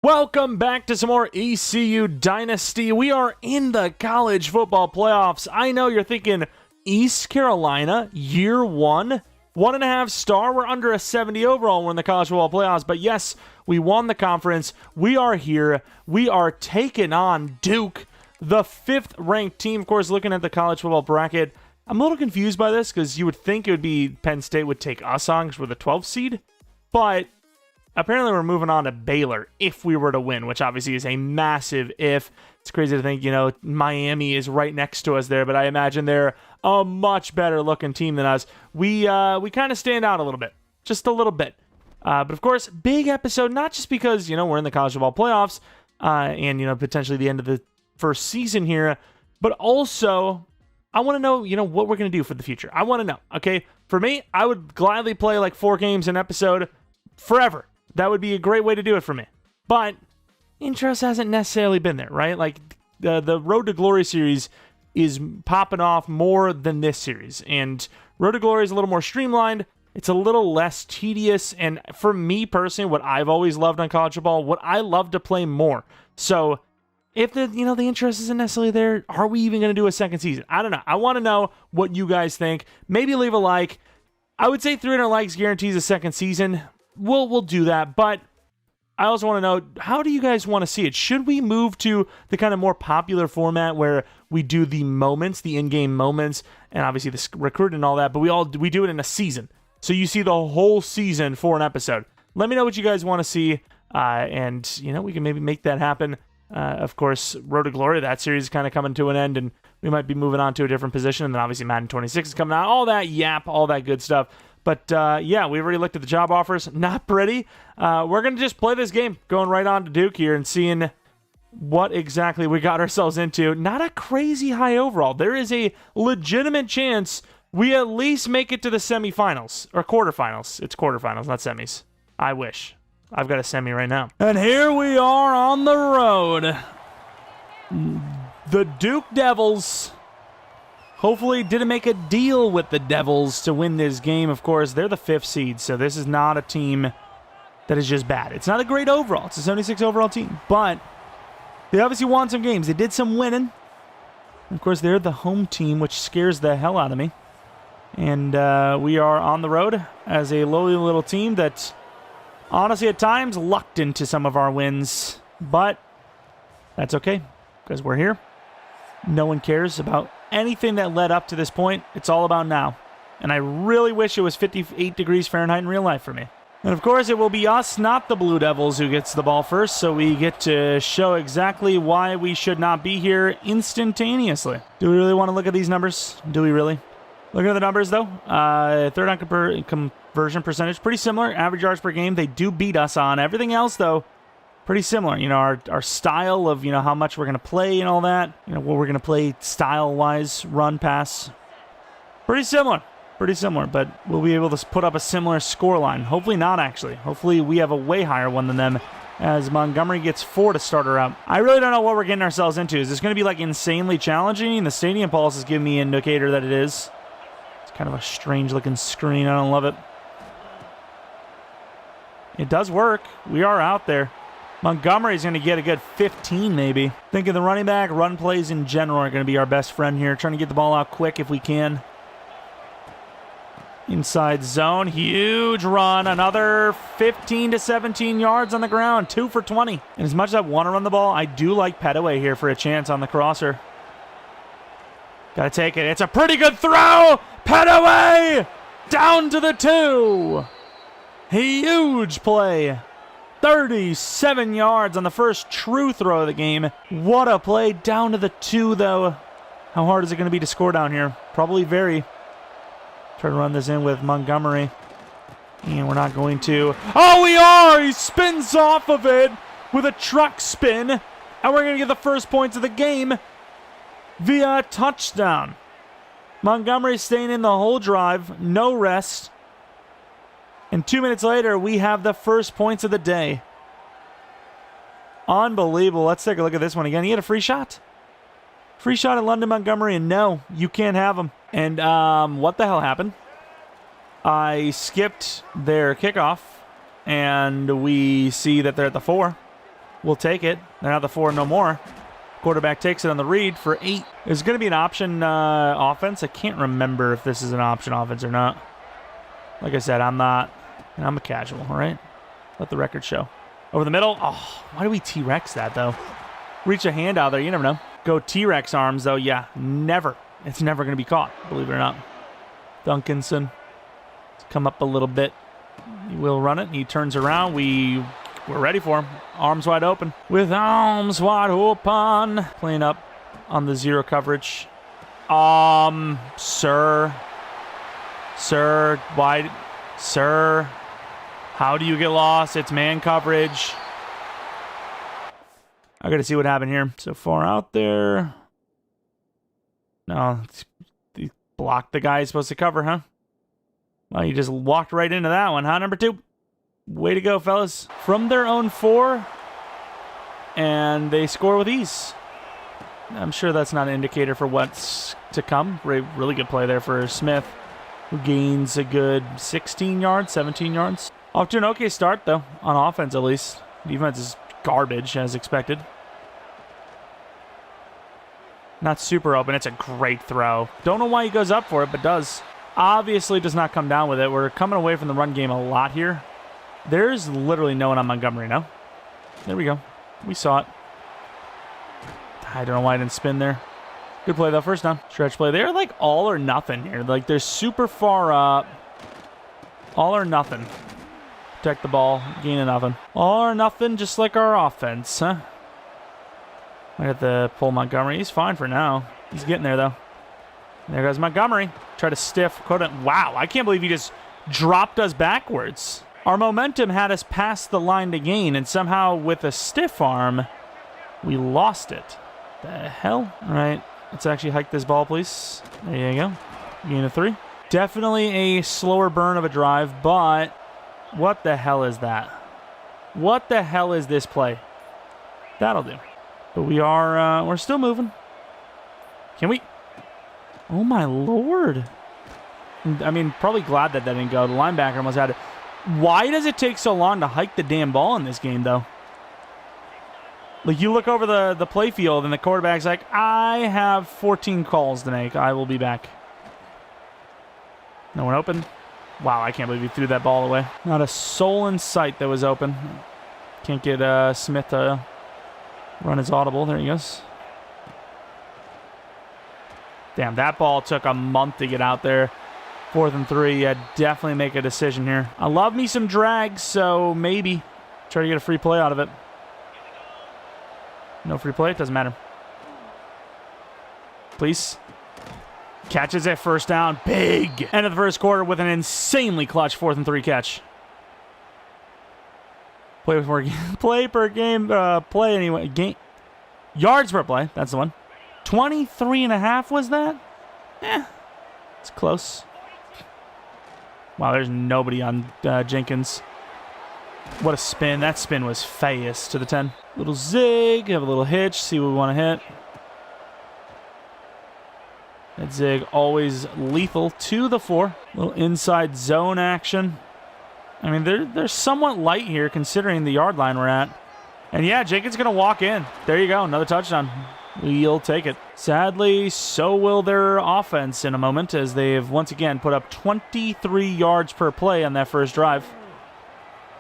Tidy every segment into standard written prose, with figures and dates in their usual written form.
Welcome back to some more ECU Dynasty. We are in the college football playoffs. I know you're thinking, East Carolina, year one, 1.5 star. We're under a 70 overall. We're in the college football playoffs. But yes, we won the conference. We are here. We are taking on Duke, the 5th ranked team. Of course, looking at the college football bracket, I'm a little confused by this because you would think it would be Penn State would take us on because we're the 12th seed. But apparently, we're moving on to Baylor if we were to win, which obviously is a massive if. It's crazy to think, Miami is right next to us there, but I imagine they're a much better looking team than us. We kind of stand out a little bit, just a little bit. But of course, big episode, not just because, we're in the college football playoffs and, potentially the end of the first season here, but also I want to know, what we're going to do for the future. I want to know, okay? For me, I would gladly play like 4 games an episode forever. That would be a great way to do it for me. But interest hasn't necessarily been there, right? Like the Road to Glory series is popping off more than this series. And Road to Glory is a little more streamlined. It's a little less tedious. And for me personally, what I've always loved on college football, what I love to play more. So if the interest isn't necessarily there, are we even going to do a second season? I don't know. I want to know what you guys think. Maybe leave a like. I would say 300 likes guarantees a second season. We'll do that, but I also want to know, how do you guys want to see it? Should we move to the kind of more popular format where we do the moments, the in-game moments, and obviously the recruiting and all that, but we do it in a season. So you see the whole season for an episode. Let me know what you guys want to see, and we can maybe make that happen. Of course, Road to Glory, that series is kind of coming to an end, and we might be moving on to a different position, and then obviously Madden 26 is coming out, all that yap, all that good stuff. But, yeah, we've already looked at the job offers. Not pretty. We're going to just play this game, going right on to Duke here and seeing what exactly we got ourselves into. Not a crazy high overall. There is a legitimate chance we at least make it to the semifinals, or quarterfinals. It's quarterfinals, not semis. I wish. I've got a semi right now. And here we are on the road. The Duke Devils hopefully didn't make a deal with the Devils to win this game. Of course, they're the 5th seed, so this is not a team that is just bad. It's not a great overall. It's a 76 overall team, but they obviously won some games. They did some winning. Of course, they're the home team, which scares the hell out of me. And we are on the road as a lowly little team that honestly at times lucked into some of our wins, but that's okay because we're here. No one cares about anything that led up to this point. It's all about now. And I really wish it was 58 degrees Fahrenheit in real life for me. And of course, it will be us, not the Blue Devils, who gets the ball first, so we get to show exactly why we should not be here instantaneously. Do we really want to look at these numbers? Do we really? Look at the numbers, though. Third down conversion percentage, pretty similar. Average yards per game, they do beat us on. Everything else, though, pretty similar. Our style of, how much we're going to play and all that. What we're going to play style-wise, run, pass. Pretty similar, but we'll be able to put up a similar scoreline. Hopefully not, actually. Hopefully we have a way higher one than them as Montgomery gets 4 to start her out. I really don't know what we're getting ourselves into. Is this going to be, insanely challenging? The Stadium Pulse is giving me an indicator that it is. It's kind of a strange-looking screen. I don't love it. It does work. We are out there. Montgomery's going to get a good 15, maybe. Thinking the running back, run plays in general are going to be our best friend here. Trying to get the ball out quick if we can. Inside zone, huge run. Another 15 to 17 yards on the ground. 2 for 20. And as much as I want to run the ball, I do like Petaway here for a chance on the crosser. Got to take it. It's a pretty good throw. Petaway down to the 2. Huge play. 37 yards on the first true throw of the game. What a play. Down to the 2, though. How hard is it going to be to score down here? Probably very. Try to run this in with Montgomery. And we're not going to. Oh, we are! He spins off of it with a truck spin. And we're going to get the first points of the game via touchdown. Montgomery staying in the whole drive. No rest. And 2 minutes later, we have the first points of the day. Unbelievable. Let's take a look at this one again. He had a free shot. Free shot at London Montgomery, and no, you can't have him. And what the hell happened? I skipped their kickoff, and we see that they're at the 4. We'll take it. They're not the 4 no more. Quarterback takes it on the read for 8. It's going to be an option offense. I can't remember if this is an option offense or not. Like I said, I'm not. I'm a casual, all right? Let the record show. Over the middle. Oh, why do we T-Rex that, though? Reach a hand out there. You never know. Go T-Rex arms, though. Yeah, never. It's never going to be caught, believe it or not. Duncanson. Come up a little bit. He will run it. He turns around. We're ready for him. Arms wide open. With arms wide open. Playing up on the 0 coverage. Sir. Sir, wide. Sir. How do you get lost? It's man coverage. I got to see what happened here. So far out there. No. He blocked the guy he's supposed to cover, huh? Well, you just walked right into that one, huh? Number 2. Way to go, fellas. From their own 4. And they score with ease. I'm sure that's not an indicator for what's to come. Really good play there for Smith, who gains a good 16 yards, 17 yards. Off to an okay start, though, on offense at least. Defense is garbage, as expected. Not super open. It's a great throw. Don't know why he goes up for it, but does. Obviously does not come down with it. We're coming away from the run game a lot here. There's literally no one on Montgomery now. There we go. We saw it. I don't know why I didn't spin there. Good play, though. First down. Stretch play. They're like all or nothing here. Like they're super far up. All or nothing. Protect the ball. Gain of nothing. All or nothing, just like our offense, huh? I have to pull Montgomery. He's fine for now. He's getting there, though. There goes Montgomery. Try to stiff. Wow, I can't believe he just dropped us backwards. Our momentum had us past the line to gain, and somehow with a stiff arm, we lost it. The hell? All right, let's actually hike this ball, please. There you go. Gain of 3. Definitely a slower burn of a drive, but what the hell is that? What the hell is this play? That'll do. But we're still moving. Can we? Oh, my Lord. I mean, probably glad that didn't go. The linebacker almost had it. Why does it take so long to hike the damn ball in this game, though? Like, you look over the play field, and the quarterback's like, I have 14 calls to make. I will be back. No one open. Wow, I can't believe he threw that ball away. Not a soul in sight that was open. Can't get Smith to run his audible. There he goes. Damn, that ball took a month to get out there. 4th and 3. Yeah, definitely make a decision here. I love me some drags, so maybe try to get a free play out of it. No free play. It doesn't matter. Please. Catches it. First down. Big. End of the first quarter with an insanely clutch 4th and 3 catch. Play per game. Play anyway. Game. Yards per play. That's the one. 23.5 was that? It's close. Wow, there's nobody on Jenkins. What a spin. That spin was fast to the 10. Little zig. Have a little hitch. See what we want to hit. That zig always lethal to the 4. Little inside zone action. I mean, they're somewhat light here considering the yard line we're at. And yeah, Jenkins going to walk in. There you go. Another touchdown. We'll take it. Sadly, so will their offense in a moment as they've once again put up 23 yards per play on that first drive.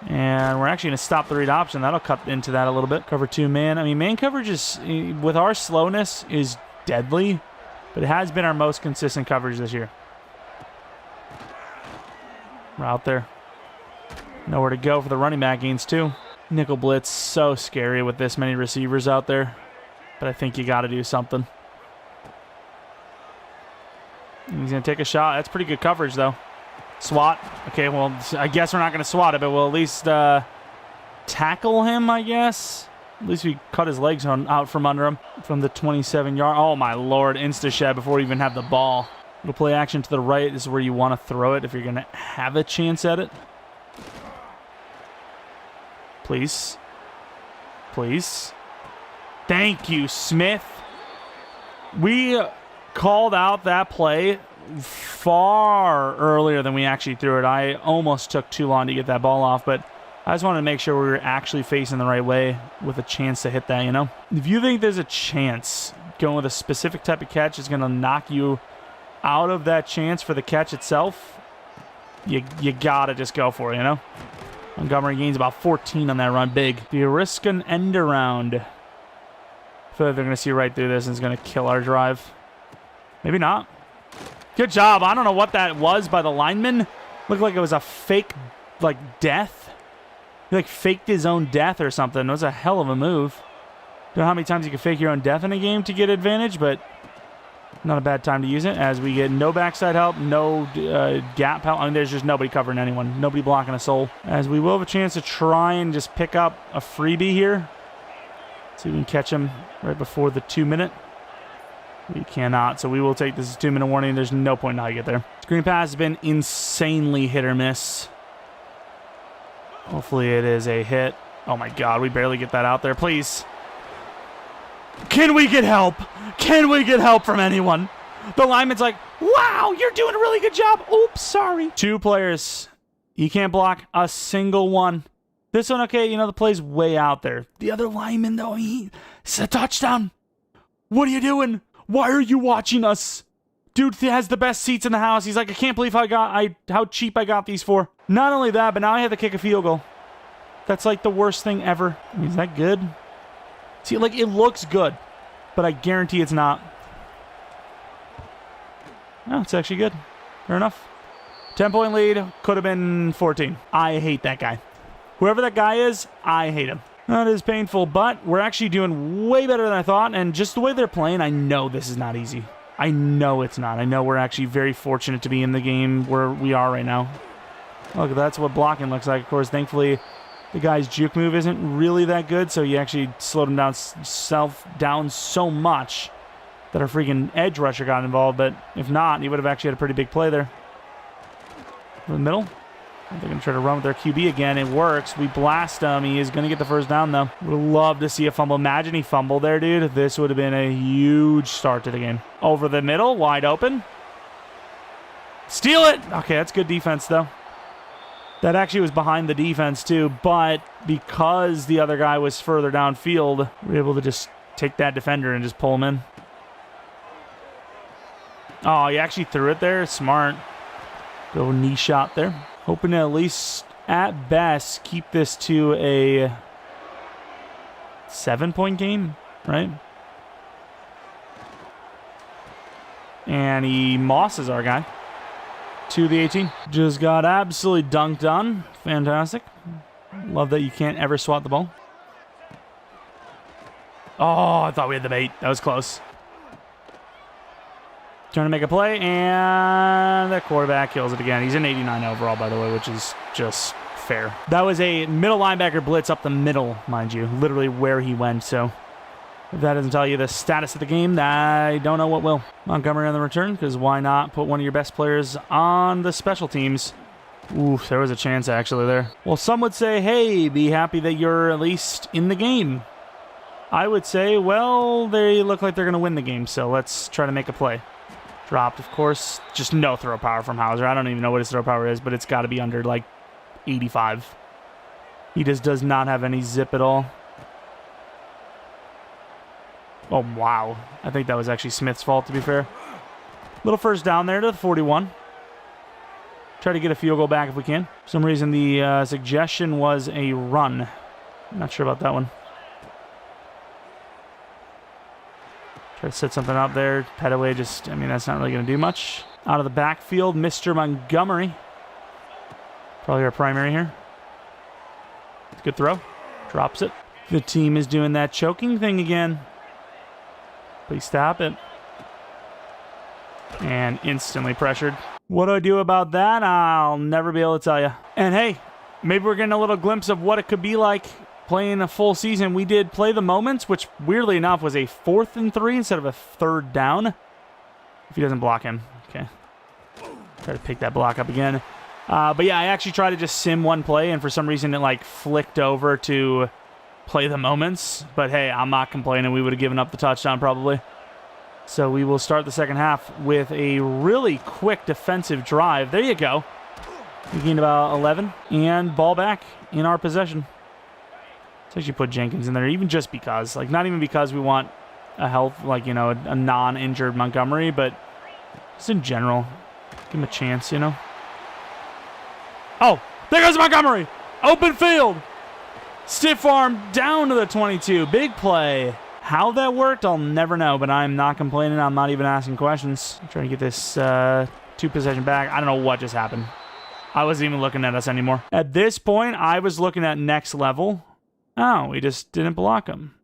And we're actually going to stop the read option. That'll cut into that a little bit. Cover 2 man. I mean, man coverage is, with our slowness, is deadly. But it has been our most consistent coverage this year. We're out there. Nowhere to go for the running back gains, too. Nickel blitz, so scary with this many receivers out there. But I think you got to do something. He's going to take a shot. That's pretty good coverage, though. SWAT. Okay, well, I guess we're not going to SWAT it, but we'll at least tackle him, I guess. At least we cut his legs out from under him from the 27-yard. Oh, my Lord. Insta-shed before we even have the ball. Little play action to the right. This is where you want to throw it if you're going to have a chance at it. Please. Please. Thank you, Smith. We called out that play far earlier than we actually threw it. I almost took too long to get that ball off, but I just wanted to make sure we were actually facing the right way with a chance to hit that, you know? If you think there's a chance going with a specific type of catch is going to knock you out of that chance for the catch itself, you got to just go for it, you know? Montgomery gains about 14 on that run. Big. Do you risk an end around? I feel like they're going to see right through this and it's going to kill our drive. Maybe not. Good job. I don't know what that was by the lineman. Looked like it was a fake, like, death. He, like, faked his own death or something. It was a hell of a move. Don't know how many times you can fake your own death in a game to get advantage, but not a bad time to use it as we get no backside help, no gap help. I mean, there's just nobody covering anyone. Nobody blocking a soul. As we will have a chance to try and just pick up a freebie here. See if we can catch him right before the 2-minute. We cannot, so we will take this as 2-minute warning. There's no point in how you get there. Screen pass has been insanely hit or miss. Hopefully it is a hit. Oh my God, we barely get that out there. Please. Can we get help? Can we get help from anyone? The lineman's like, wow, you're doing a really good job. Oops, sorry. 2 players. You can't block a single one. This one, okay, you know, the play's way out there. The other lineman, though, it's a touchdown. What are you doing? Why are you watching us? Dude has the best seats in the house. He's like, I can't believe how cheap I got these for. Not only that, but now I have to kick a field goal. That's like the worst thing ever. Is that good? See, like, it looks good, but I guarantee it's not. No, it's actually good. Fair enough. 10-point lead. Could have been 14. I hate that guy. Whoever that guy is, I hate him. That is painful, but we're actually doing way better than I thought, and just the way they're playing, I know this is not easy. I know it's not. I know we're actually very fortunate to be in the game where we are right now. Look, that's what blocking looks like. Of course, thankfully, the guy's juke move isn't really that good, so you actually slowed him down so much that our freaking edge rusher got involved, but if not, he would have actually had a pretty big play there. In the middle. They're going to try to run with their QB again. It works. We blast him. He is going to get the first down, though. Would love to see a fumble. Imagine he fumbled there, dude. This would have been a huge start to the game. Over the middle, wide open. Steal it! Okay, that's good defense, though. That actually was behind the defense, too. But because the other guy was further downfield, we were able to just take that defender and just pull him in. Oh, he actually threw it there. Smart. Go knee shot there. Hoping to at least, at best, keep this to a 7-point game, right? And he mosses our guy to the 18. Just got absolutely dunked on. Fantastic. Love that you can't ever swat the ball. Oh, I thought we had the bait. That was close. Trying to make a play, and the quarterback kills it again. He's an 89 overall, by the way, which is just fair. That was a middle linebacker blitz up the middle, mind you, literally where he went. So if that doesn't tell you the status of the game, I don't know what will. Montgomery on the return, because why not put one of your best players on the special teams? Ooh, there was a chance actually there. Well, some would say, hey, be happy that you're at least in the game. I would say, well, they look like they're going to win the game, so let's try to make a play. Dropped, of course. Just no throw power from Hauser. I don't even know what his throw power is, but it's got to be under, like, 85. He just does not have any zip at all. Oh, wow. I think that was actually Smith's fault, to be fair. Little first down there to the 41. Try to get a field goal back if we can. For some reason, the suggestion was a run. Not sure about that one. Try to set something up there. Petaway just, I mean, that's not really going to do much. Out of the backfield, Mr. Montgomery. Probably our primary here. Good throw. Drops it. The team is doing that choking thing again. Please stop it. And instantly pressured. What do I do about that? I'll never be able to tell you. And hey, maybe we're getting a little glimpse of what it could be like playing a full season. We did play the moments, which weirdly enough was a 4th and 3 instead of a 3rd down. If he doesn't block him. Okay. Try to pick that block up again. But yeah, I actually tried to just sim one play, and for some reason it like flicked over to play the moments. But hey, I'm not complaining. We would have given up the touchdown probably. So we will start the second half with a really quick defensive drive. There you go. We gained about 11. And ball back in our possession. Let's actually put Jenkins in there, even just because. Like, not even because we want a health, like, you know, a non-injured Montgomery, but just in general. Give him a chance, you know? Oh, there goes Montgomery! Open field! Stiff arm down to the 22. Big play. How that worked, I'll never know, but I'm not complaining. I'm not even asking questions. I'm trying to get this 2-possession back. I don't know what just happened. I wasn't even looking at us anymore. At this point, I was looking at next level. Oh, we just didn't block him.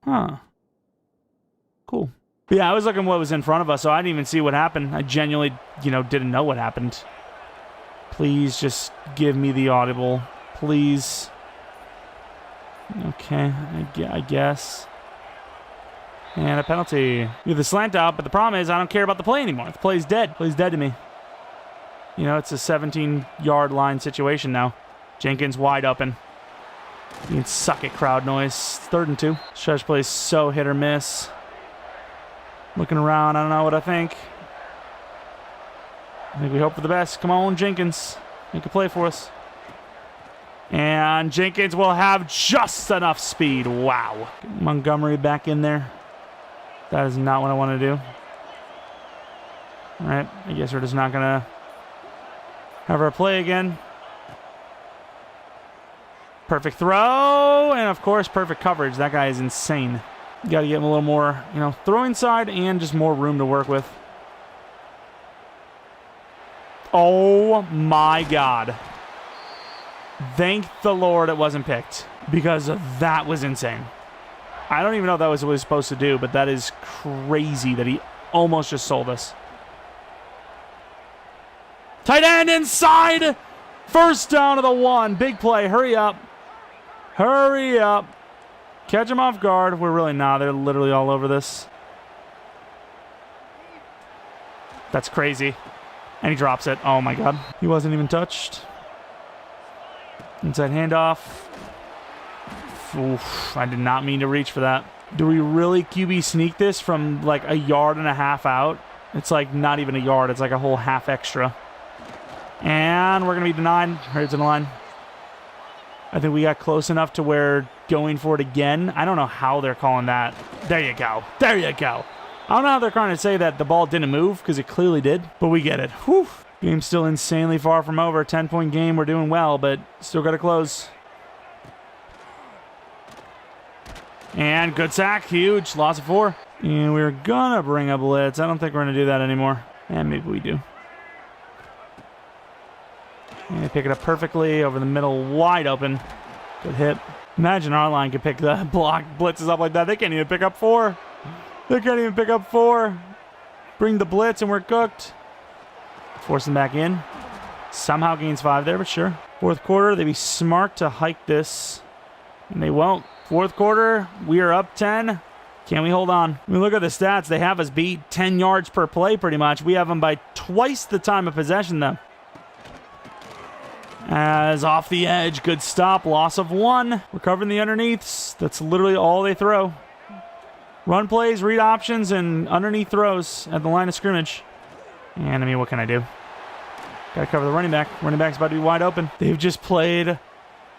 Huh. Cool. But yeah, I was looking what was in front of us, so I didn't even see what happened. I genuinely, you know, didn't know what happened. Please just give me the audible. Please. Okay, I guess. And a penalty. We have the slant out, but the problem is I don't care about the play anymore. The play's dead. The play's dead to me. You know, it's a 17-yard line situation now. Jenkins wide open. You can suck it, crowd noise. 3rd and 2. Stretch plays so hit or miss. Looking around, I don't know what I think. I think we hope for the best. Come on, Jenkins. Make a play for us. And Jenkins will have just enough speed. Wow. Get Montgomery back in there. That is not what I want to do. All right, I guess we're just not going to have our play again. Perfect throw, and of course, perfect coverage. That guy is insane. You got to get him a little more, you know, throwing side and just more room to work with. Oh my God. Thank the Lord it wasn't picked, because that was insane. I don't even know if that was what he was supposed to do, but that is crazy that he almost just sold us. Tight end inside. First down to the 1. Big play. Hurry up. Hurry up. Catch him off guard. We're really not. They're literally all over this. That's crazy. And he drops it. Oh my God. He wasn't even touched. Inside handoff. Oof, I did not mean to reach for that. Do we really QB sneak this from like a 1.5 yards out? It's like not even a yard. It's like a whole half extra. And we're going to be denied. Here's in the line. I think we got close enough to where going for it again. I don't know how they're calling that. There you go. There you go. I don't know how they're trying to say that the ball didn't move, because it clearly did. But we get it. Whew. Game's still insanely far from over. 10-point game. We're doing well, but still got to close. And good sack. Huge. Loss of 4. And we're going to bring a blitz. I don't think we're going to do that anymore. And maybe we do. And they pick it up perfectly over the middle. Wide open. Good hit. Imagine our line could pick the block blitzes up like that. They can't even pick up 4. They can't even pick up 4. Bring the blitz and we're cooked. Force them back in. Somehow gains 5 there, but sure. 4th quarter, they'd be smart to hike this. And they won't. 4th quarter, we are up 10. Can we hold on? I mean, look at the stats. They have us beat 10 yards per play pretty much. We have them by twice the time of possession, though. As off the edge. Good stop. Loss of 1. We're covering the underneaths. That's literally all they throw. Run plays, read options, and underneath throws at the line of scrimmage. And, I mean, what can I do? Got to cover the running back. Running back's about to be wide open. They've just played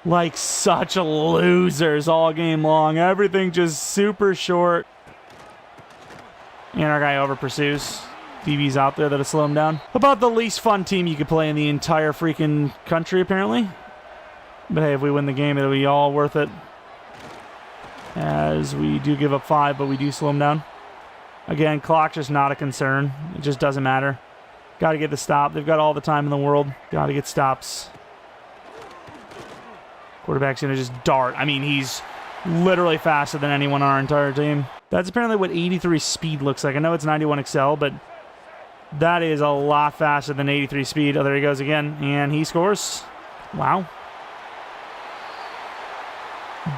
like such losers all game long. Everything just super short. And our guy over pursues. DB's out there that'll slow him down. About the least fun team you could play in the entire freaking country, apparently. But hey, if we win the game, it'll be all worth it. As we do give up 5, but we do slow them down. Again, clock's just not a concern. It just doesn't matter. Got to get the stop. They've got all the time in the world. Got to get stops. Quarterback's going to just dart. I mean, he's literally faster than anyone on our entire team. That's apparently what 83 speed looks like. I know it's 91 Excel, but that is a lot faster than 83 speed. Oh, there he goes again. And he scores. Wow.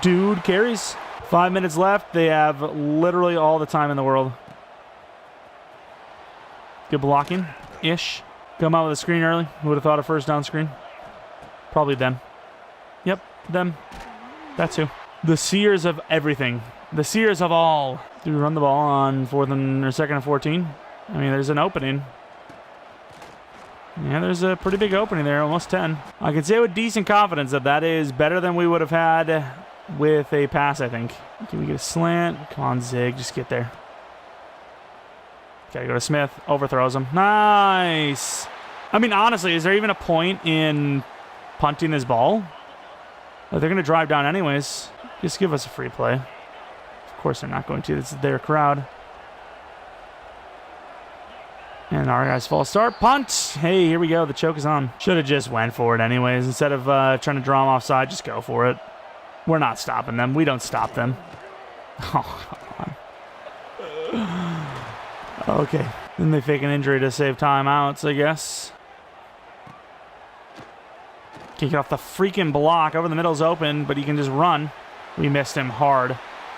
Dude carries. 5 minutes left. They have literally all the time in the world. Good blocking-ish. Come out with a screen early. Who would have thought a first down screen? Probably them. Yep, them. That's who. The seers of everything. The seers of all. Do we run the ball on 2nd and 14? I mean, there's an opening. Yeah, there's a pretty big opening there, almost 10. I can say with decent confidence that that is better than we would have had with a pass, I think. Can we get a slant? Come on, Zig, just get there. Gotta go to Smith. Overthrows him. Nice. I mean, honestly, is there even a point in punting this ball? Oh, they're going to drive down anyways. Just give us a free play. Of course they're not going to. This is their crowd. And our guys false start. Punt. Hey, here we go. The choke is on. Should have just went for it anyways. Instead of trying to draw them offside, just go for it. We're not stopping them. We don't stop them. Oh, come on. Okay. Then they fake an injury to save timeouts, I guess. Kick it off the freaking block. Over the middle's open, but he can just run. We missed him hard.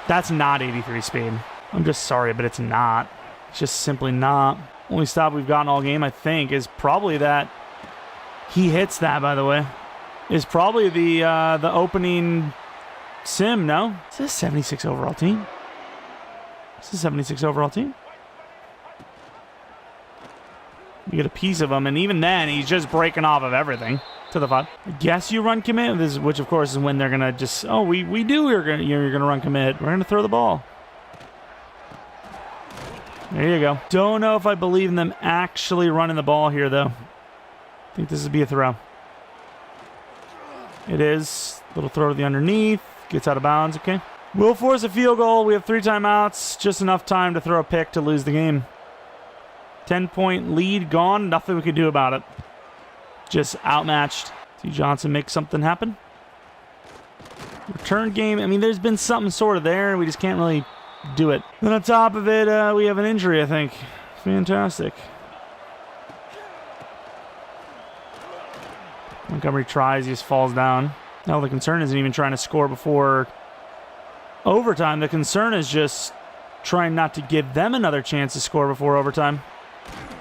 That's not 83 speed. I'm just sorry, but it's not. It's just simply not. Only stop we've gotten all game, I think, is probably that. He hits that, by the way. Is probably the opening sim, no? Is this a 76 overall team? Is this a 76 overall team? You get a piece of him, and even then, he's just breaking off of everything. To the 5. I guess you run commit, which of course is when they're gonna just, oh, you're gonna run commit. We're gonna throw the ball. There you go. Don't know if I believe in them actually running the ball here, though. I think this would be a throw. It is. Little throw to the underneath. Gets out of bounds. Okay. We'll force a field goal. We have 3 timeouts. Just enough time to throw a pick to lose the game. 10-point lead gone. Nothing we can do about it. Just outmatched. See Johnson make something happen. Return game. I mean, there's been something sort of there. We just can't really do it. Then on top of it, we have an injury, I think. Fantastic. Montgomery tries. He just falls down. Now the concern isn't even trying to score before overtime. The concern is just trying not to give them another chance to score before overtime,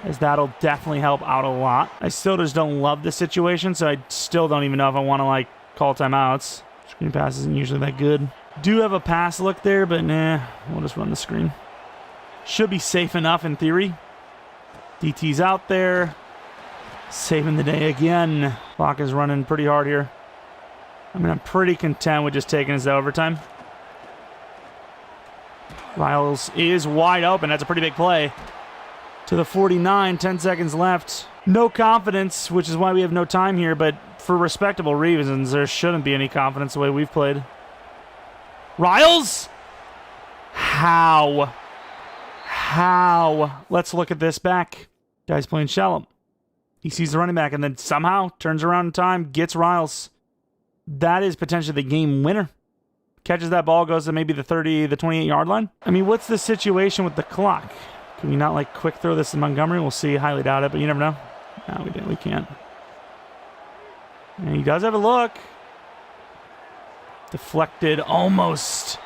as that'll definitely help out a lot. I still just don't love the situation, so I still don't even know if I want to, like, call timeouts. Screen pass isn't usually that good. Do have a pass look there, but nah, we'll just run the screen. Should be safe enough in theory. DT's out there. Saving the day again. Clock is running pretty hard here. I mean, I'm pretty content with just taking us to overtime. Riles is wide open. That's a pretty big play. To the 49, 10 seconds left. No confidence, which is why we have no time here, but for respectable reasons, there shouldn't be any confidence the way we've played. Riles? How? Let's look at this back. Guy's playing shallow. He sees the running back and then somehow turns around in time, gets Riles. That is potentially the game winner. Catches that ball, goes to maybe the 30, the 28-yard line. I mean, what's the situation with the clock? Can we not, like, quick throw this to Montgomery? We'll see. Highly doubt it, but you never know. No, we can't. And he does have a look. Deflected almost.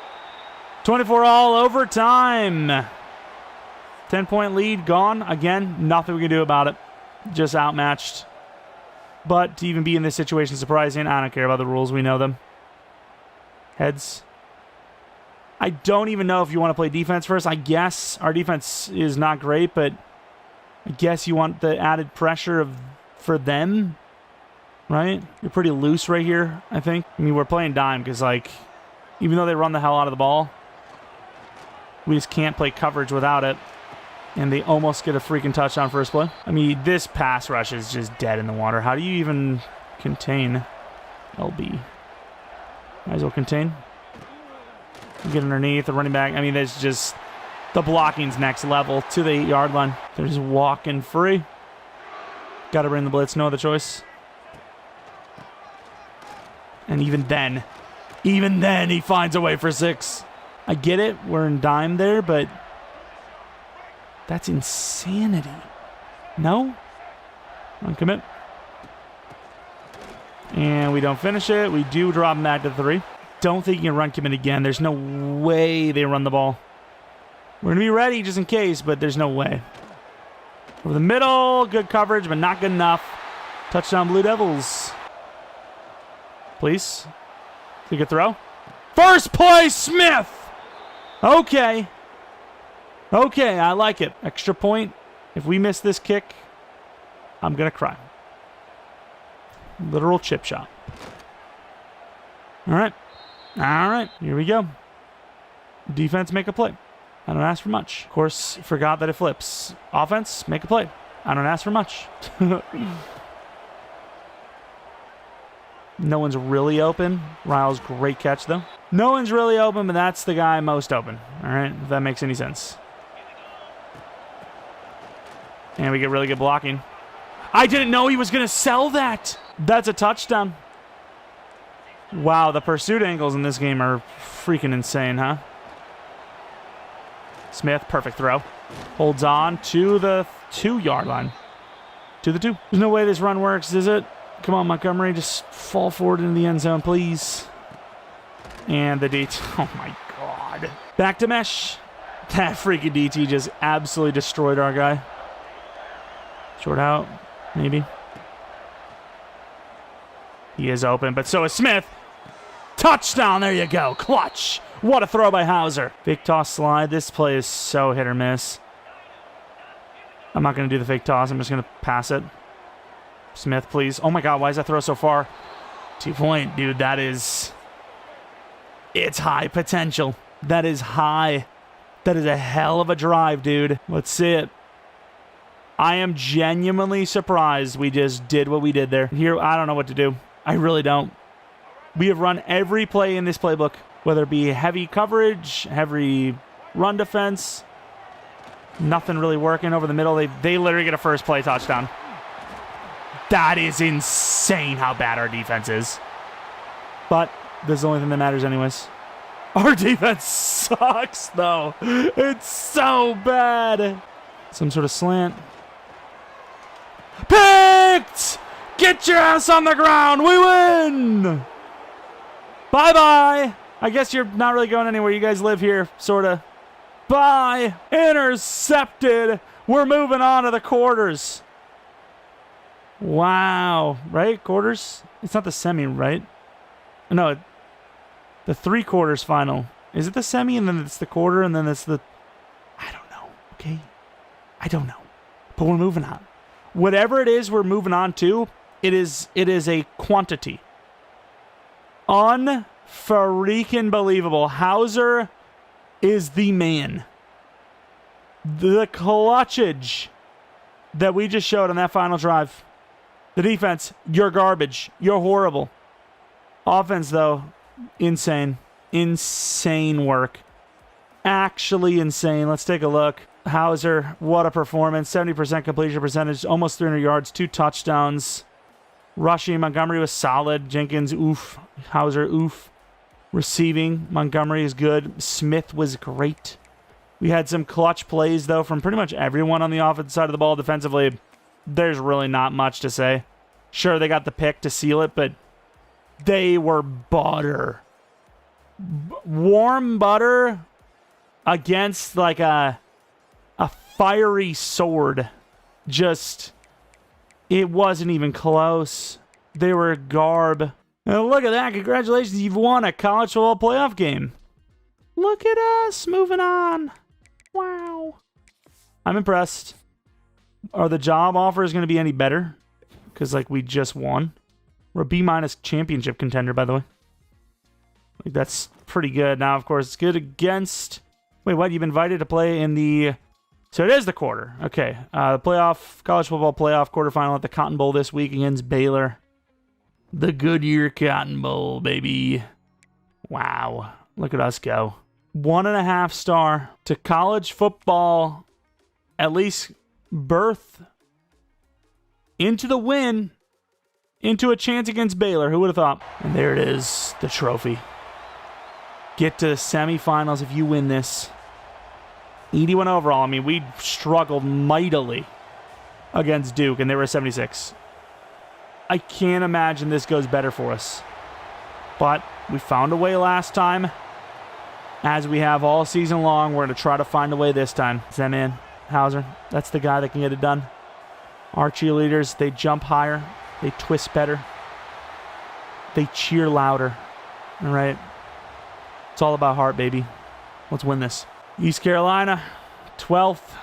24 all overtime. 10-point lead gone. Again, nothing we can do about it. Just outmatched. But to even be in this situation, surprising. I don't care about the rules. We know them. Heads. I don't even know if you want to play defense first. I guess our defense is not great, but I guess you want the added pressure for them, right? You're pretty loose right here, I think. I mean, we're playing dime because, like, even though they run the hell out of the ball, we just can't play coverage without it. And they almost get a freaking touchdown first play. I mean, this pass rush is just dead in the water. How do you even contain LB? Might as well contain. Get underneath the running back. I mean, there's just the blocking's next level to the 8-yard line. They're just walking free. Got to bring the blitz. No other choice. And even then, he finds a way for 6. I get it. We're in dime there, but that's insanity. No? Uncommit. And we don't finish it. We do drop him back to 3. Don't think you can run commit again. There's no way they run the ball. We're going to be ready just in case, but there's no way. Over the middle. Good coverage, but not good enough. Touchdown, Blue Devils. Please. You can throw. First play, Smith! Okay. Okay, I like it. Extra point. If we miss this kick, I'm going to cry. Literal chip shot. All right. All right. Here we go. Defense, make a play. I don't ask for much. Of course, forgot that it flips. Offense, make a play. I don't ask for much. No one's really open. Ryle's great catch, though. No one's really open, but that's the guy most open. All right, if that makes any sense. And we get really good blocking. I didn't know he was going to sell that. That's a touchdown. Wow, the pursuit angles in this game are freaking insane, huh? Smith, perfect throw. Holds on to the 2-yard line. To the 2. There's no way this run works, is it? Come on, Montgomery, just fall forward into the end zone, please. And the DT. Oh, my God. Back to mesh. That freaking DT just absolutely destroyed our guy. Short out, maybe. He is open, but so is Smith. Touchdown, there you go. Clutch. What a throw by Hauser. Fake toss slide. This play is so hit or miss. I'm not going to do the fake toss. I'm just going to pass it. Smith, please. Oh, my God. Why is that throw so far? 2-point. Dude, that is... It's high potential. That is high. That is a hell of a drive, dude. Let's see it. I am genuinely surprised we just did what we did there. Here, I don't know what to do. I really don't. We have run every play in this playbook, whether it be heavy coverage, heavy run defense. Nothing really working over the middle. They literally get a first play touchdown. That is insane how bad our defense is. But this is the only thing that matters anyways. Our defense sucks, though. It's so bad. Some sort of slant. Picked! Get your ass on the ground. We win! Bye-bye. I guess you're not really going anywhere. You guys live here, sort of. Bye. Intercepted. We're moving on to the quarters. Wow. Right? Quarters? It's not the semi, right? No, the 3/4 final. Is it the semi and then it's the quarter and then it's the... I don't know. Okay? I don't know. But we're moving on. Whatever it is we're moving on to, it is a quantity. Unfreaking believable. Hauser is the man. The clutchage that we just showed on that final drive. The defense, you're garbage. You're horrible. Offense, though, insane. Insane work. Actually insane. Let's take a look. Hauser, what a performance. 70% completion percentage, almost 300 yards, 2 touchdowns. Rushing, Montgomery was solid. Jenkins, oof. Hauser, oof. Receiving, Montgomery is good. Smith was great. We had some clutch plays, though, from pretty much everyone on the offensive side of the ball. Defensively, there's really not much to say. Sure, they got the pick to seal it, but they were butter. Warm butter against, like, a fiery sword. Just, it wasn't even close. They were garb. And look at that. Congratulations. You've won a college football playoff game. Look at us moving on. Wow. I'm impressed. Are the job offers going to be any better? Because, like, we just won. We're a B- championship contender, by the way. Like, that's pretty good. Now, of course, it's good against... Wait, what? You've been invited to play in the... So it is the quarter. Okay. The playoff, college football playoff quarterfinal at the Cotton Bowl this week against Baylor. The Goodyear Cotton Bowl, baby. Wow. Look at us go. 1.5 star to college football. At least birth into the win. Into a chance against Baylor. Who would have thought? And there it is. The trophy. Get to the semifinals if you win this. 81 overall. I mean, we struggled mightily against Duke, and they were 76. I can't imagine this goes better for us. But we found a way last time. As we have all season long, we're going to try to find a way this time. Zeman, Hauser, that's the guy that can get it done. Our cheerleaders, they jump higher. They twist better. They cheer louder. All right? It's all about heart, baby. Let's win this. East Carolina, 12th.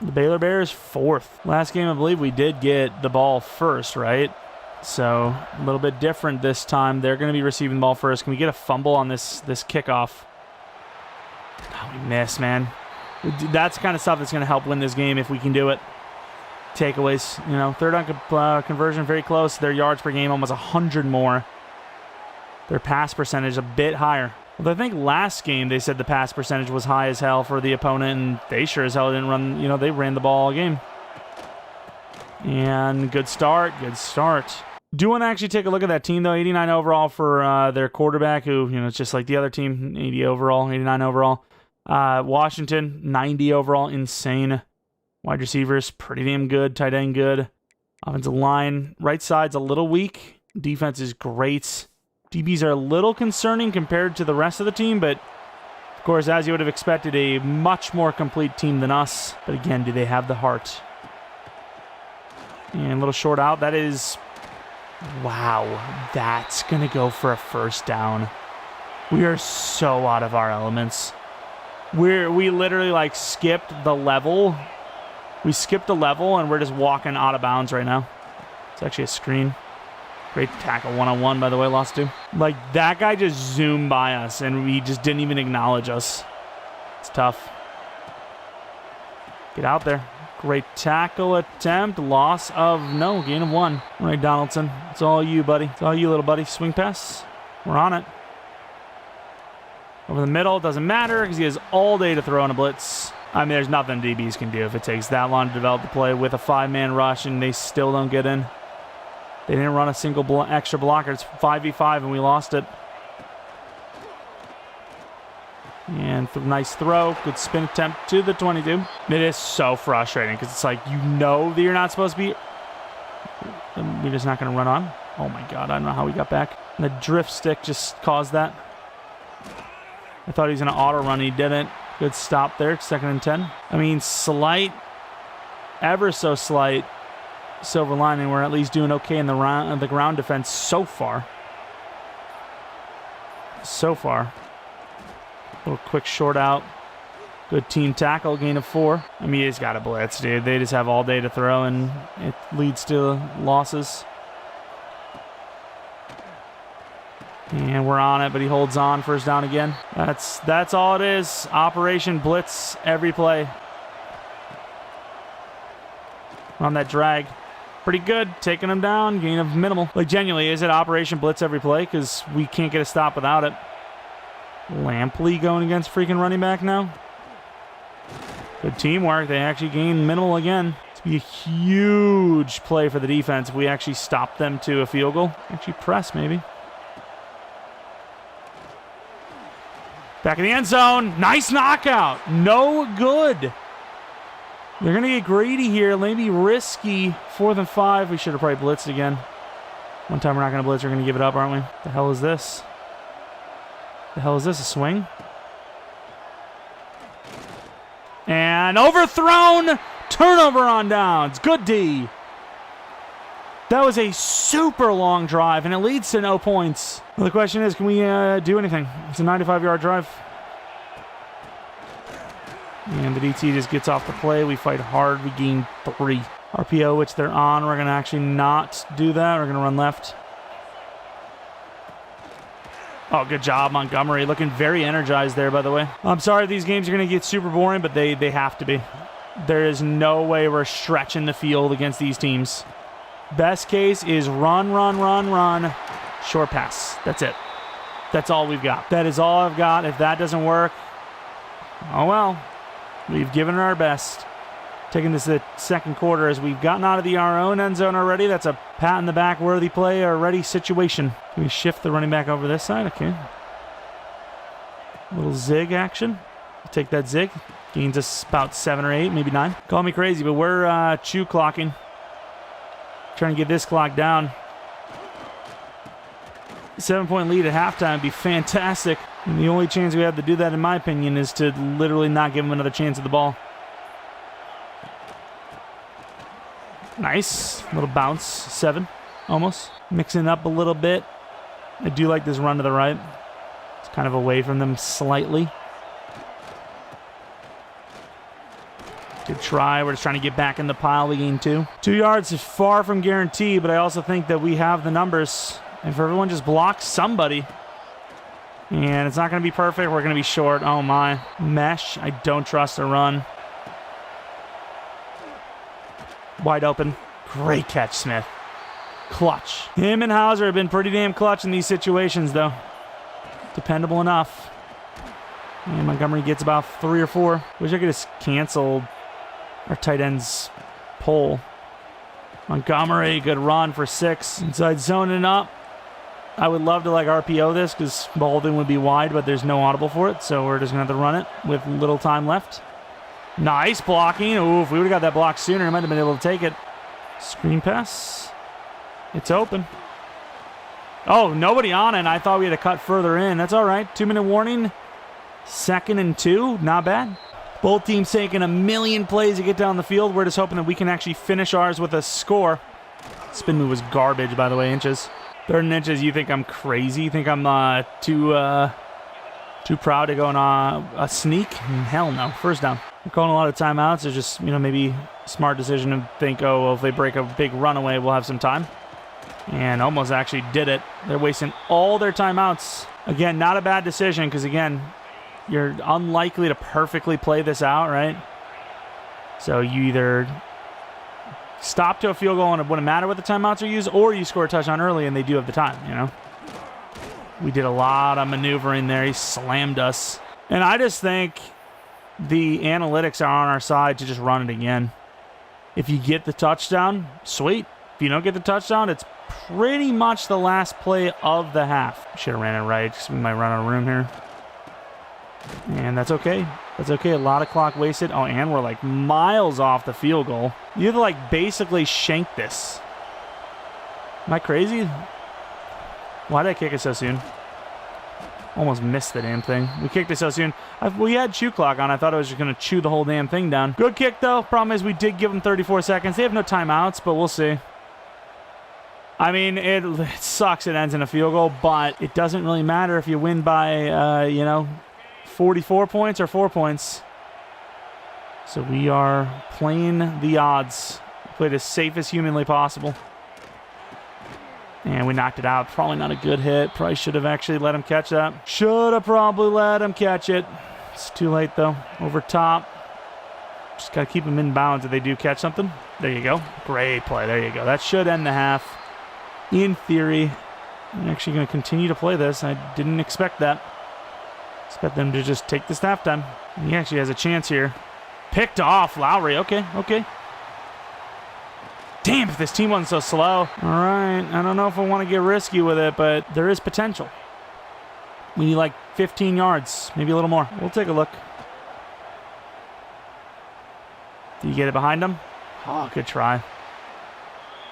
The Baylor Bears 4th. Last game, I believe we did get the ball first, right? So a little bit different this time. They're going to be receiving the ball first. Can we get a fumble on this kickoff? Oh, we missed, man. That's the kind of stuff that's going to help win this game if we can do it. Takeaways, you know, third down conversion, very close. Their yards per game, almost 100 more. Their pass percentage a bit higher. Well, I think last game they said the pass percentage was high as hell for the opponent, and they sure as hell didn't run, you know, they ran the ball all game. And good start, good start. Do want to actually take a look at that team, though. 89 overall for their quarterback, who, you know, it's just like the other team, 80 overall, 89 overall. Washington, 90 overall, insane. Wide receivers, pretty damn good. Tight end, good. Offensive line, right side's a little weak. Defense is great. DBs are a little concerning compared to the rest of the team, but of course, as you would have expected, a much more complete team than us. But again, do they have the heart? And a little short out. That is... Wow. That's going to go for a first down. We are so out of our elements. We literally, like, skipped the level. We skipped the level, and we're just walking out of bounds right now. It's actually a screen. Great tackle one-on-one, by the way, lost two. Like, that guy just zoomed by us, and we just didn't even acknowledge us. It's tough. Get out there. Great tackle attempt. Loss of, no, gain of 1. All right, Donaldson. It's all you, buddy. It's all you, little buddy. Swing pass. We're on it. Over the middle. Doesn't matter because he has all day to throw on a blitz. I mean, there's nothing DBs can do if it takes that long to develop the play with a 5-man rush and they still don't get in. They didn't run a single extra blocker. It's 5v5 and we lost it. And nice throw. Good spin attempt to the 22. It is so frustrating because it's like, you know that you're not supposed to be... We're just not going to run on. Oh my God, I don't know how we got back. And the drift stick just caused that. I thought he was going to auto run. He didn't. Good stop there. 2nd and 10. I mean, slight, ever so slight silver lining. We're at least doing okay in the ground defense so far. So far. Little quick short out. Good team tackle, gain of 4. I mean, he's got a blitz, dude. They just have all day to throw, and it leads to losses. And we're on it, but he holds on. First down again. That's all it is. Operation Blitz every play. We're on that drag. Pretty good. Taking him down. Gain of minimal. Like, genuinely, is it Operation Blitz every play? Because we can't get a stop without it. Lampley going against freaking running back now. Good teamwork. They actually gain minimal again. It's be a huge play for the defense if we actually stop them to a field goal. Actually press, maybe. Back in the end zone. Nice knockout. No good. They're going to get greedy here. Maybe risky. 4th and 5. We should have probably blitzed again. One time we're not going to blitz. We're going to give it up, aren't we? The hell is this? The hell is this? A swing? And overthrown. Turnover on downs. Good D. That was a super long drive, and it leads to no points. Well, the question is, can we do anything? It's a 95-yard drive. And the DT just gets off the play. We fight hard. We gain 3. RPO, which they're on. We're going to actually not do that. We're going to run left. Oh, good job, Montgomery. Looking very energized there, by the way. I'm sorry these games are going to get super boring, but they have to be. There is no way we're stretching the field against these teams. Best case is run, run, run, run. Short pass. That's it. That's all we've got. That is all I've got. If that doesn't work, oh well. We've given it our best. Taking this the second quarter as we've gotten out of our own end zone already. That's a pat in the back worthy play already situation. Can we shift the running back over this side? Okay. A little zig action. Take that zig. Gains us about 7 or 8, maybe 9. Call me crazy, but we're chew clocking. Trying to get this clock down. 7-point lead at halftime would be fantastic. And the only chance we have to do that, in my opinion, is to literally not give them another chance at the ball. Nice. Little bounce. 7, almost. Mixing up a little bit. I do like this run to the right. It's kind of away from them slightly. Good try. We're just trying to get back in the pile. We gained 2. 2 yards is far from guaranteed, but I also think that we have the numbers. If everyone just blocks somebody, and it's not going to be perfect, we're going to be short. Oh, my. Mesh. I don't trust a run. Wide open. Great catch, Smith. Clutch. Him and Hauser have been pretty damn clutch in these situations, though. Dependable enough. And Montgomery gets about 3 or 4. Wish I could have canceled our tight end's pull. Montgomery, good run for 6. Inside zoning up. I would love to like RPO this because Baldwin would be wide, but there's no audible for it, so we're just going to have to run it with little time left. Nice blocking. Ooh, if we would have got that block sooner, I might have been able to take it. Screen pass. It's open. Oh, nobody on it. I thought we had to cut further in. That's all right. 2-minute warning. 2nd and 2. Not bad. Both teams taking a million plays to get down the field. We're just hoping that we can actually finish ours with a score. Spin move was garbage, by the way, inches. 3rd and inches, you think I'm crazy? You think I'm too proud to go on a sneak? Hell no. First down. We're calling a lot of timeouts. It's just, maybe a smart decision to think, oh, well, if they break a big runaway, we'll have some time. And almost actually did it. They're wasting all their timeouts. Again, not a bad decision because, again, you're unlikely to perfectly play this out, right? So you either stop to a field goal and it wouldn't matter what the timeouts are used, or you score a touchdown early and they do have the time, We did a lot of maneuvering there. He slammed us. And I just think the analytics are on our side to just run it again. If you get the touchdown, sweet. If you don't get the touchdown, it's pretty much the last play of the half. Should have ran it right because we might run out of room here. And that's okay. That's okay. A lot of clock wasted. Oh, and we're like miles off the field goal. You have to like basically shank this. Am I crazy? Why did I kick it so soon? Almost missed the damn thing. We kicked it so soon. We had chew clock on. I thought it was just going to chew the whole damn thing down. Good kick, though. Problem is we did give them 34 seconds. They have no timeouts, but we'll see. I mean, it sucks it ends in a field goal, but it doesn't really matter if you win by, 44 points or 4 points. So we are playing the odds. Played as safe as humanly possible. And we knocked it out. Probably not a good hit. Probably should have actually let him catch that. Should have probably let him catch it. It's too late, though. Over top. Just got to keep them in bounds if they do catch something. There you go. Great play. There you go. That should end the half. In theory, I'm actually going to continue to play this. I didn't expect that. Expect them to just take this halftime. He actually has a chance here. Picked off Lowry. Okay. Damn, if this team wasn't so slow. All right. I don't know if I want to get risky with it, but there is potential. We need like 15 yards, maybe a little more. We'll take a look. Do you get it behind him? Oh, good try.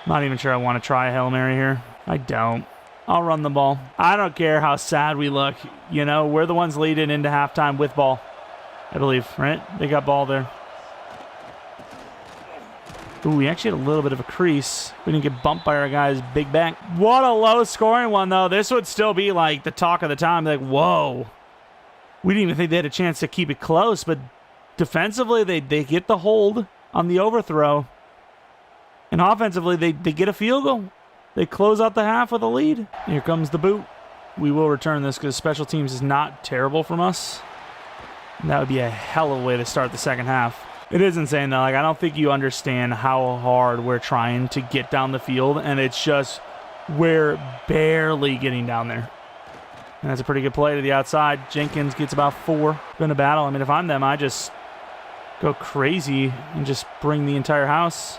Not even sure I want to try a Hail Mary here. I don't. I'll run the ball. I don't care how sad we look. We're the ones leading into halftime with ball, I believe, right? They got ball there. Ooh, we actually had a little bit of a crease. We didn't get bumped by our guy's big back. What a low-scoring one, though. This would still be, like, the talk of the time. Like, whoa. We didn't even think they had a chance to keep it close, but defensively, they get the hold on the overthrow. And offensively, they get a field goal. They close out the half with a lead. Here comes the boot. We will return this because special teams is not terrible from us. And that would be a hell of a way to start the second half. It is insane, though. Like, I don't think you understand how hard we're trying to get down the field, and it's just we're barely getting down there. And that's a pretty good play to the outside. Jenkins gets about 4. Been a battle. I mean, if I'm them, I just go crazy and just bring the entire house.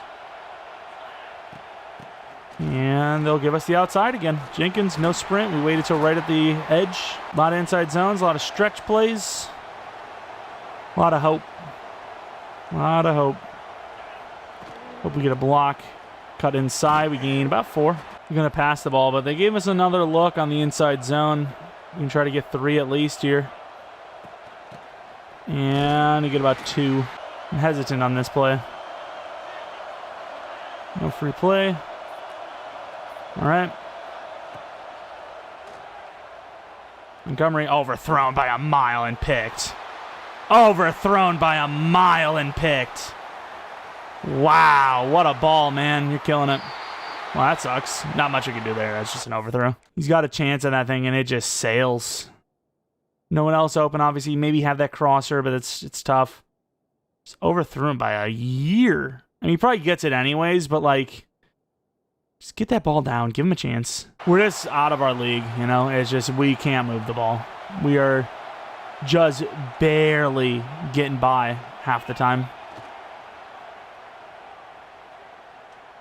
And they'll give us the outside again. Jenkins, no sprint. We waited till right at the edge. A lot of inside zones, a lot of stretch plays. A lot of hope. A lot of hope. Hope we get a block. Cut inside. We gain about 4. We're going to pass the ball, but they gave us another look on the inside zone. We can try to get 3 at least here. And we get about 2. I'm hesitant on this play. No free play. All right. Montgomery overthrown by a mile and picked. Overthrown by a mile and picked. Wow, what a ball, man. You're killing it. Well, that sucks. Not much we can do there. That's just an overthrow. He's got a chance on that thing, and it just sails. No one else open, obviously. Maybe have that crosser, but it's tough. Just overthrew him by a year. I mean, he probably gets it anyways, but, like, just get that ball down. Give him a chance. We're just out of our league, you know? It's just we can't move the ball. We are just barely getting by half the time.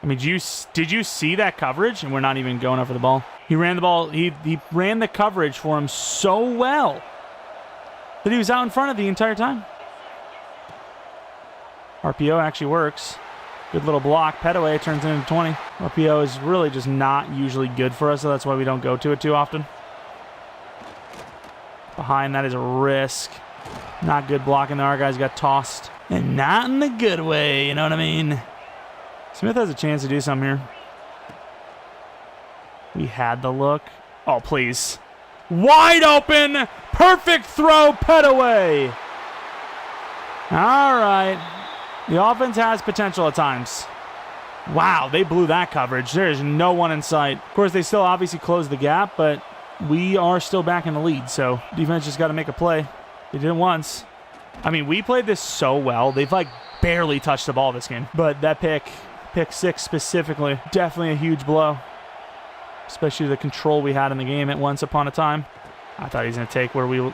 I mean, did you see that coverage? And we're not even going up for the ball. He ran the ball. He ran the coverage for him so well that he was out in front of the entire time. RPO actually works. Good little block. Petaway turns it into 20. RPO is really just not usually good for us, so that's why we don't go to it too often. Behind that is a risk. Not good blocking there. Our guys got tossed. And not in the good way, you know what I mean? Smith has a chance to do something here. We had the look. Oh, please. Wide open. Perfect throw. Petaway. All right. The offense has potential at times. Wow, they blew that coverage. There's no one in sight. Of course, they still obviously closed the gap, but we are still back in the lead, so defense just got to make a play. They did it once. I mean, we played this so well. They've, like, barely touched the ball this game. But that pick 6 specifically, definitely a huge blow. Especially the control we had in the game at once upon a time. I thought he was going to take where we...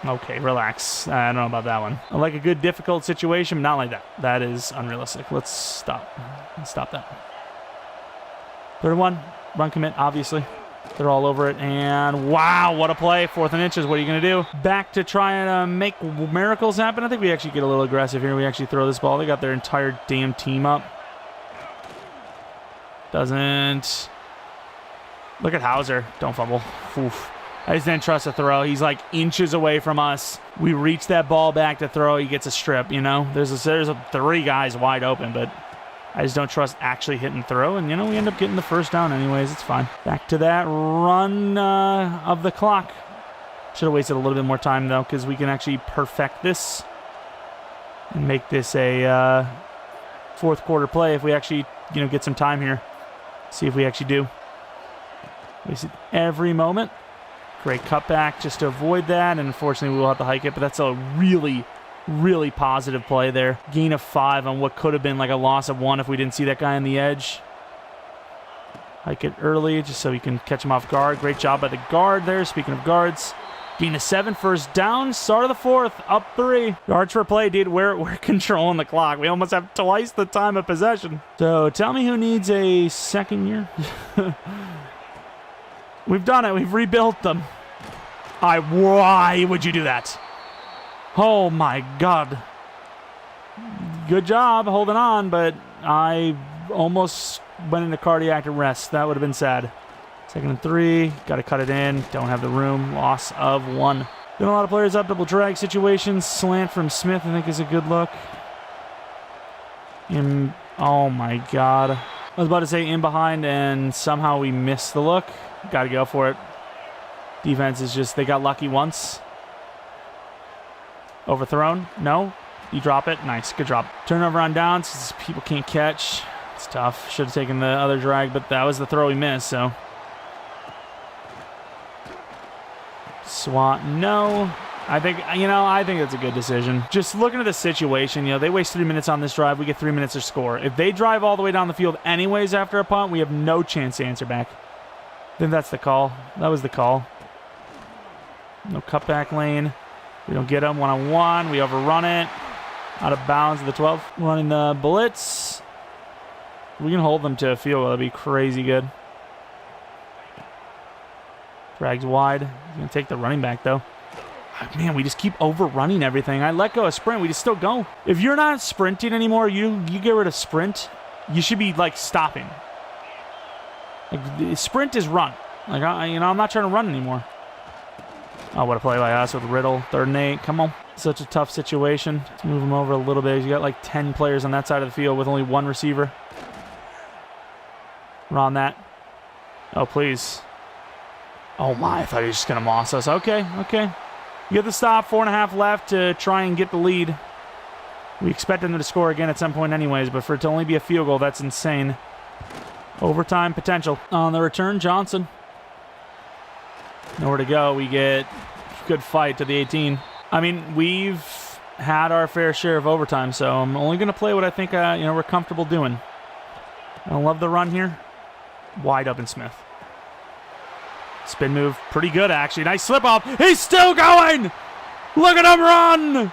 Okay, relax. I don't know about that one. I like a good, difficult situation, but not like that. That is unrealistic. Let's stop. Let's stop that. 3rd one. Run commit, obviously. They're all over it. And wow, what a play. 4th and inches. What are you going to do? Back to trying to make miracles happen. I think we actually get a little aggressive here. We actually throw this ball. They got their entire damn team up. Doesn't. Look at Hauser. Don't fumble. Oof. I just didn't trust the throw. He's like inches away from us. We reach that ball back to throw. He gets a strip, you know. There's 3 guys wide open, but I just don't trust actually hitting throw. And, you know, we end up getting the first down anyways. It's fine. Back to that run of the clock. Should have wasted a little bit more time, though, because we can actually perfect this and make this a 4th quarter play if we actually, you know, get some time here. See if we actually do. Wasted every moment. Great cutback just to avoid that, and unfortunately we will have to hike it, but that's a really, really positive play there. Gain of 5 on what could have been like a loss of 1 if we didn't see that guy on the edge. Hike it early just so we can catch him off guard. Great job by the guard there. Speaking of guards, gain of 7, first down, start of the 4th, up 3. Yards per play, dude. We're controlling the clock. We almost have twice the time of possession. So tell me who needs a 2nd year? We've done it. We've rebuilt them. Why would you do that? Oh, my God. Good job holding on, but I almost went into cardiac arrest. That would have been sad. 2nd and 3. Got to cut it in. Don't have the room. Loss of 1. Been a lot of players up. Double drag situations. Slant from Smith, I think, is a good look. Oh, my God. I was about to say in behind, and somehow we missed the look. Got to go for it. Defense is just, they got lucky once. Overthrown. No. You drop it. Nice. Good drop. Turnover on downs. People can't catch. It's tough. Should have taken the other drag, but that was the throw we missed, so. Swat. No. I think it's a good decision. Just looking at the situation, you know, they waste 3 minutes on this drive. We get 3 minutes to score. If they drive all the way down the field anyways after a punt, we have no chance to answer back. I think that's the call. That was the call. No cutback lane. We don't get them one-on-one. We overrun it. Out of bounds of the 12. Running the blitz. We can hold them to a field goal. That'd be crazy good. Drags wide. He's going to take the running back, though. Man, we just keep overrunning everything. I let go of sprint. We just still go. If you're not sprinting anymore, you get rid of sprint, you should be, like, stopping. Like, sprint is run. Like, I'm not trying to run anymore. Oh, what a play by us with Riddle. 3rd and 8. Come on. Such a tough situation. Let's move him over a little bit. You got like 10 players on that side of the field with only 1 receiver. We're on that. Oh, please. Oh, my. I thought he was just going to moss us. Okay. You get the stop. 4.5 left to try and get the lead. We expect them to score again at some point anyways, but for it to only be a field goal, that's insane. Overtime potential. On the return, Johnson. Nowhere to go. We get good fight to the 18. I mean, we've had our fair share of overtime, so I'm only going to play what I think we're comfortable doing. I love the run here. Wide open Smith. Spin move. Pretty good, actually. Nice slip off. He's still going! Look at him run!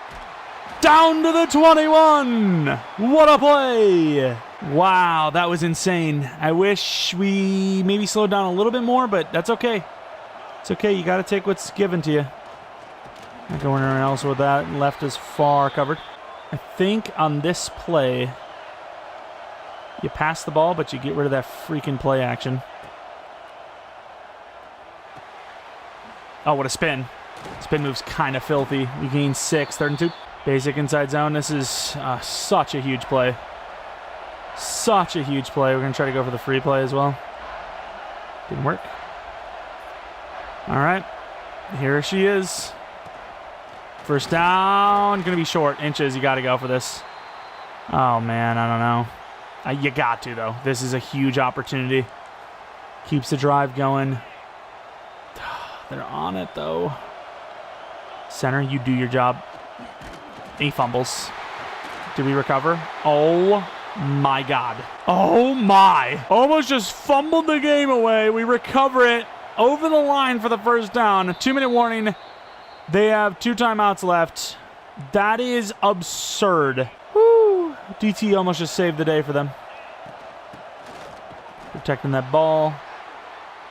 Down to the 21. What a play. Wow, that was insane. I wish we maybe slowed down a little bit more, but that's okay. It's okay. You got to take what's given to you. Not going anywhere else with that. Left is far covered. I think on this play, you pass the ball, but you get rid of that freaking play action. Oh, what a spin. Spin move's kind of filthy. We gain 6, 3rd and 2. Basic inside zone. This is such a huge play. Such a huge play. We're going to try to go for the free play as well. Didn't work. All right. Here she is. First down. Going to be short. Inches. You got to go for this. Oh, man. I don't know. You got to, though. This is a huge opportunity. Keeps the drive going. They're on it, though. Center, you do your job. He fumbles. Do we recover? Oh, my God. Oh, my. Almost just fumbled the game away. We recover it over the line for the first down. 2-minute warning. They have 2 timeouts left. That is absurd. Woo. DT almost just saved the day for them. Protecting that ball.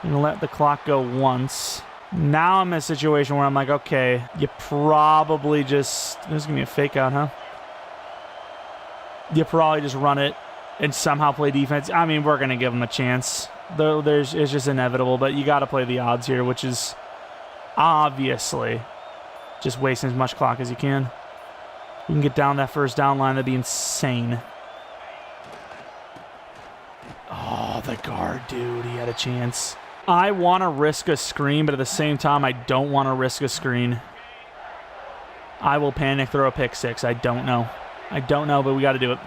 Going to let the clock go once. Now I'm in a situation where I'm like, okay, you probably just... There's going to be a fake out, huh? You probably just run it and somehow play defense. I mean, we're going to give them a chance. Though it's just inevitable, but you got to play the odds here, which is obviously just wasting as much clock as you can. We can get down that first down line. That'd be insane. Oh, the guard, dude. He had a chance. I want to risk a screen, but at the same time, I don't want to risk a screen. I will panic throw a pick 6. I don't know. I don't know, but we got to do it.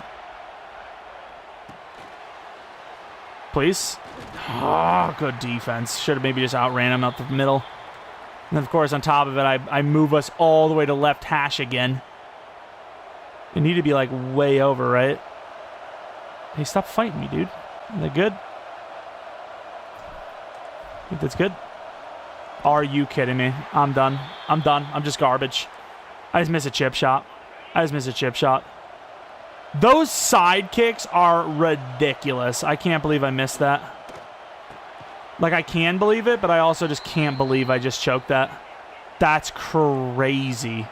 Please. Oh, good defense. Should have maybe just outran him up the middle. And then, of course, on top of it, I move us all the way to left hash again. You need to be, like, way over, right? Hey, stop fighting me, dude. Is that good? I think that's good. Are you kidding me? I'm done. I'm done. I'm just garbage. I just missed a chip shot. Those side kicks are ridiculous. I can't believe I missed that. Like, I can believe it, but I also just can't believe I just choked that. That's crazy.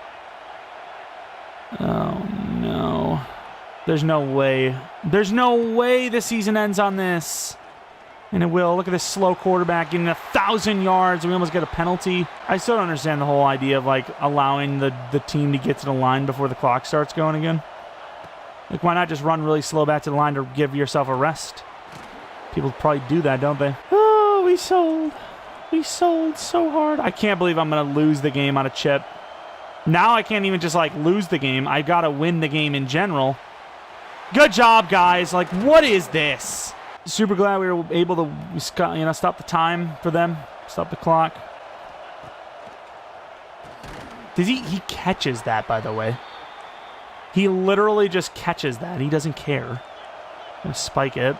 Oh, no. There's no way. There's no way the season ends on this. And it will. Look at this slow quarterback getting 1,000 yards. We almost get a penalty. I still don't understand the whole idea of, like, allowing the team to get to the line before the clock starts going again. Like, why not just run really slow back to the line to give yourself a rest? People probably do that, don't they? Oh, we sold. We sold so hard. I can't believe I'm going to lose the game on a chip. Now I can't even just, like, lose the game. I got to win the game in general. Good job, guys. Like, what is this? Super glad we were able to, stop the time for them. Stop the clock. He catches that, by the way. He literally just catches that. He doesn't care. I'm going to spike it.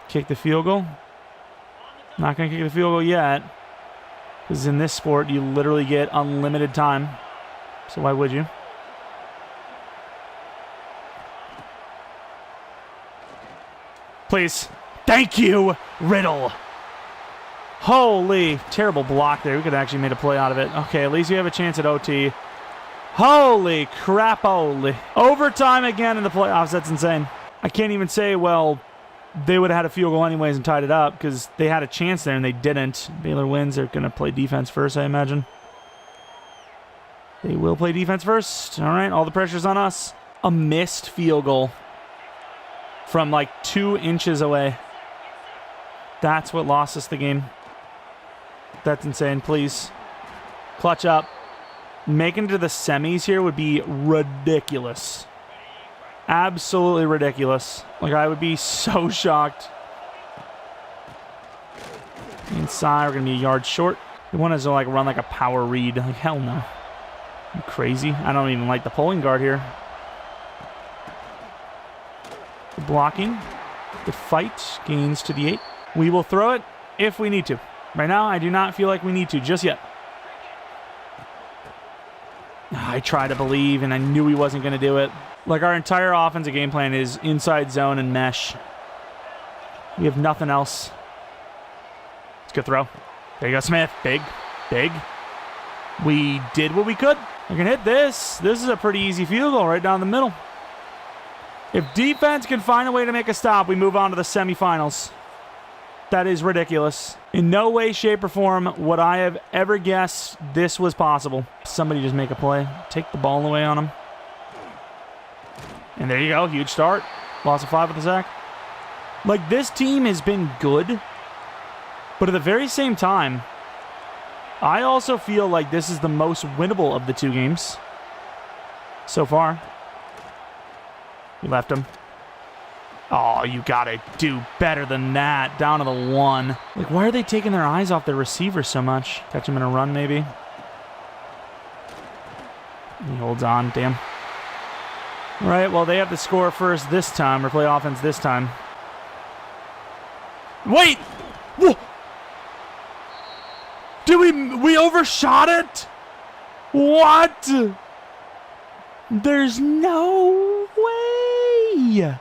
Kick the field goal. Not going to kick the field goal yet. Because in this sport, you literally get unlimited time. So why would you? Please. Thank you, Riddle. Holy, terrible block there. We could have actually made a play out of it. Okay, at least we have a chance at OT. Holy crap, holy. Overtime again in the playoffs. That's insane. I can't even say, well, they would have had a field goal anyways and tied it up because they had a chance there and they didn't. Baylor wins. They're going to play defense first, I imagine. They will play defense first. All right, all the pressure's on us. A missed field goal from like 2 inches away. That's what lost us the game. That's insane. Please. Clutch up. Making it to the semis here would be ridiculous. Absolutely ridiculous. Like, I would be so shocked. Inside, we're going to be a yard short. They want us to, like, run like a power read. Like, hell no. You crazy? I don't even like the pulling guard here. The blocking. The fight. Gains to the 8. We will throw it if we need to. Right now, I do not feel like we need to just yet. I try to believe, and I knew he wasn't going to do it. Like, our entire offensive game plan is inside zone and mesh. We have nothing else. It's a good throw. There you go, Smith. Big. Big. We did what we could. We can hit this. This is a pretty easy field goal right down the middle. If defense can find a way to make a stop, we move on to the semifinals. That is ridiculous. In no way, shape, or form would I have ever guessed this was possible. Somebody just make a play. Take the ball away on him. And there you go. Huge start. Loss of 5 with the sack. Like, this team has been good. But at the very same time, I also feel like this is the most winnable of the 2 games so far. We left him. Oh, you gotta do better than that. Down to the 1. Like, why are they taking their eyes off their receiver so much? Catch him in a run, maybe. He holds on. Damn. All right, well, they have to score first this time, or play offense this time. Wait! Whoa! Did we overshot it? What? There's no way.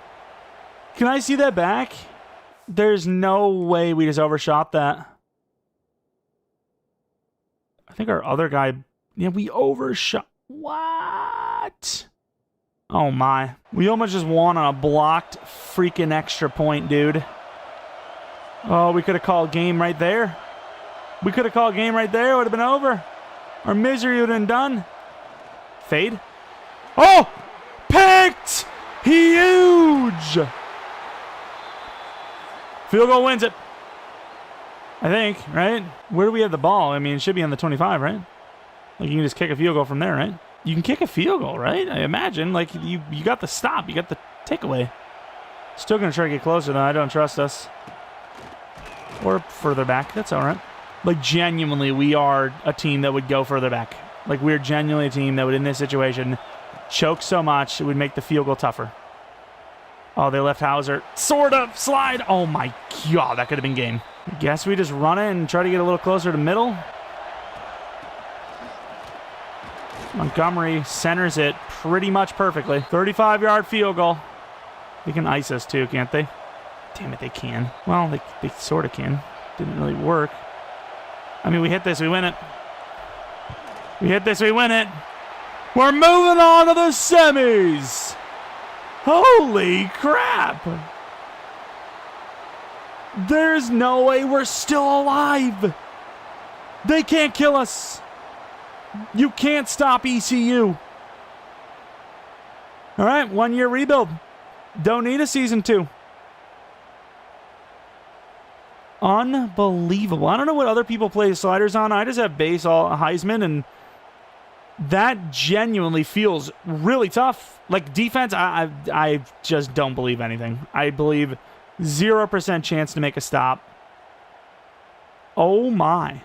Can I see that back? There's no way we just overshot that. I think our other guy... Yeah, we overshot... What? Oh, my. We almost just won on a blocked freaking extra point, dude. Oh, we could have called game right there. We could have called game right there. It would have been over. Our misery would have been done. Fade. Oh! Picked! Huge! Field goal wins it. I think, right? Where do we have the ball? I mean, it should be on the 25, right? Like, you can just kick a field goal from there, right? You can kick a field goal, right? I imagine. Like, you got the stop. You got the takeaway. Still going to try to get closer, though. I don't trust us. Or further back. That's all right. Like, genuinely, we are a team that would go further back. Like, we're genuinely a team that would, in this situation, choke so much it would make the field goal tougher. Oh, they left Hauser. Sort of. Slide. Oh, my God. That could have been game. I guess we just run it and try to get a little closer to middle. Montgomery centers it pretty much perfectly. 35-yard field goal. They can ice us, too, can't they? Damn it, they can. Well, they sort of can. Didn't really work. I mean, we hit this, we win it. We hit this, we win it. We're moving on to the semis. Holy crap. There's no way we're still alive. They can't kill us. You can't stop ECU. All right, 1-year rebuild. Don't need a season 2. Unbelievable. I don't know what other people play sliders on. I just have base all Heisman, and that genuinely feels really tough. Like, defense, I just don't believe anything. I believe 0% chance to make a stop. Oh, my.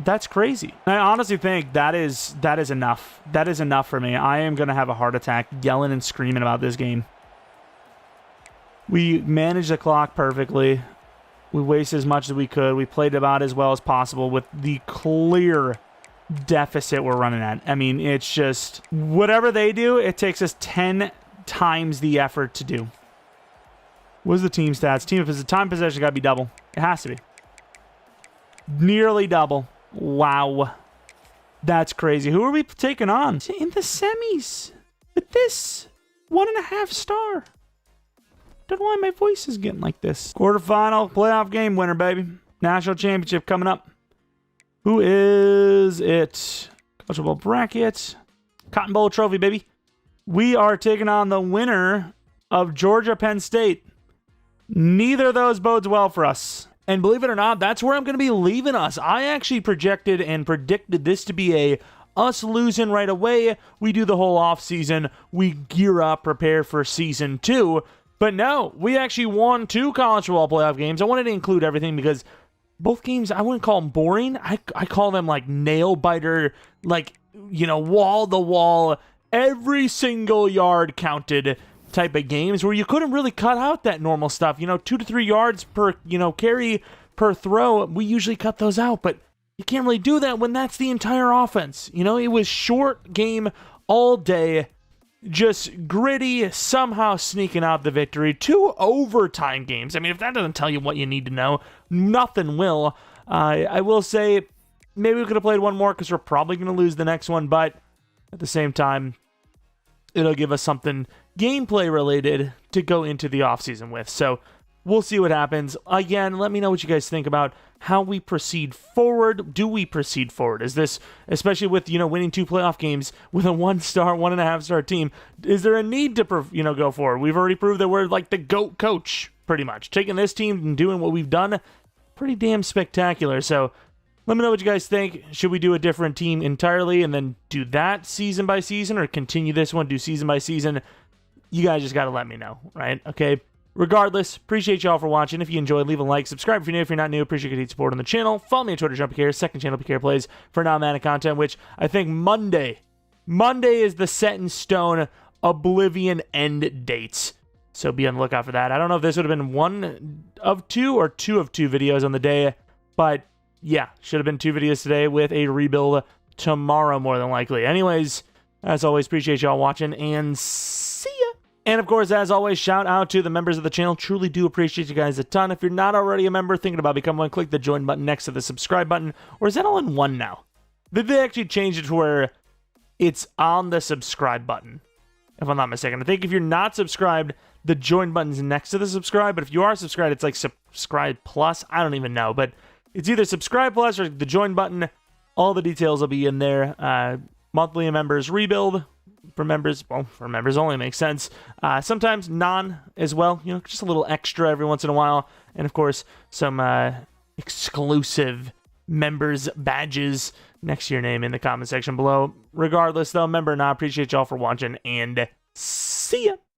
That's crazy. I honestly think that is enough. That is enough for me. I am going to have a heart attack yelling and screaming about this game. We managed the clock perfectly. We wasted as much as we could. We played about as well as possible with the clear deficit we're running at. I mean, it's just whatever they do, it takes us 10 times the effort to do. What's the team stats? Time possession got to be double. It has to be. Nearly double. Wow. That's crazy. Who are we taking on? In the semis. With this 1.5 star. Don't know why my voice is getting like this. Quarterfinal playoff game winner, baby. National championship coming up. Who is it? College football bracket. Cotton Bowl trophy, baby. We are taking on the winner of Georgia Penn State. Neither of those bodes well for us. And believe it or not, that's where I'm going to be leaving us. I actually projected and predicted this to be us losing right away. We do the whole offseason. We gear up, prepare for season 2. But no, we actually won 2 college football playoff games. I wanted to include everything because both games, I wouldn't call them boring. I call them like nail biter, like, wall to wall, every single yard counted type of games where you couldn't really cut out that normal stuff. 2 to 3 yards per, carry per throw. We usually cut those out, but you can't really do that when that's the entire offense. It was short game all day, just gritty, somehow sneaking out the victory. 2 overtime games. I mean, if that doesn't tell you what you need to know, nothing will. I will say, maybe we could have played one more because we're probably going to lose the next one, but at the same time, it'll give us something gameplay related to go into the offseason with. So we'll see what happens. Again, let me know what you guys think about how we proceed forward. Do we proceed forward? Is this, especially with, winning 2 playoff games with a 1-star, 1.5-star team, is there a need to, go forward? We've already proved that we're like the GOAT coach, pretty much. Taking this team and doing what we've done, pretty damn spectacular. So let me know what you guys think. Should we do a different team entirely and then do that season by season, or continue this one, do season by season? You guys just got to let me know, right? Okay. Regardless, appreciate y'all for watching. If you enjoyed, leave a like. Subscribe if you're new. If you're not new, appreciate your support on the channel. Follow me on Twitter, Jeromepkr, second channel, PK Plays, for non-manic content, which I think Monday is the set in stone Oblivion end dates. So be on the lookout for that. I don't know if this would have been 1 of 2 or 2 of 2 videos on the day, but yeah, should have been 2 videos today with a rebuild tomorrow, more than likely. Anyways, as always, appreciate y'all watching, and see ya. And of course, as always, shout out to the members of the channel. Truly do appreciate you guys a ton. If you're not already a member, thinking about becoming one, click the join button next to the subscribe button. Or is that all in one now? Did they actually change it to where it's on the subscribe button, if I'm not mistaken? I think if you're not subscribed, the join button's next to the subscribe. But if you are subscribed, it's like subscribe plus. I don't even know. But it's either subscribe plus or the join button. All the details will be in there. Monthly members rebuild. For members only, makes sense. Sometimes non as well, just a little extra every once in a while. And of course, some exclusive members badges next to your name in the comment section below. Regardless, though, member or not, appreciate y'all for watching, and see ya.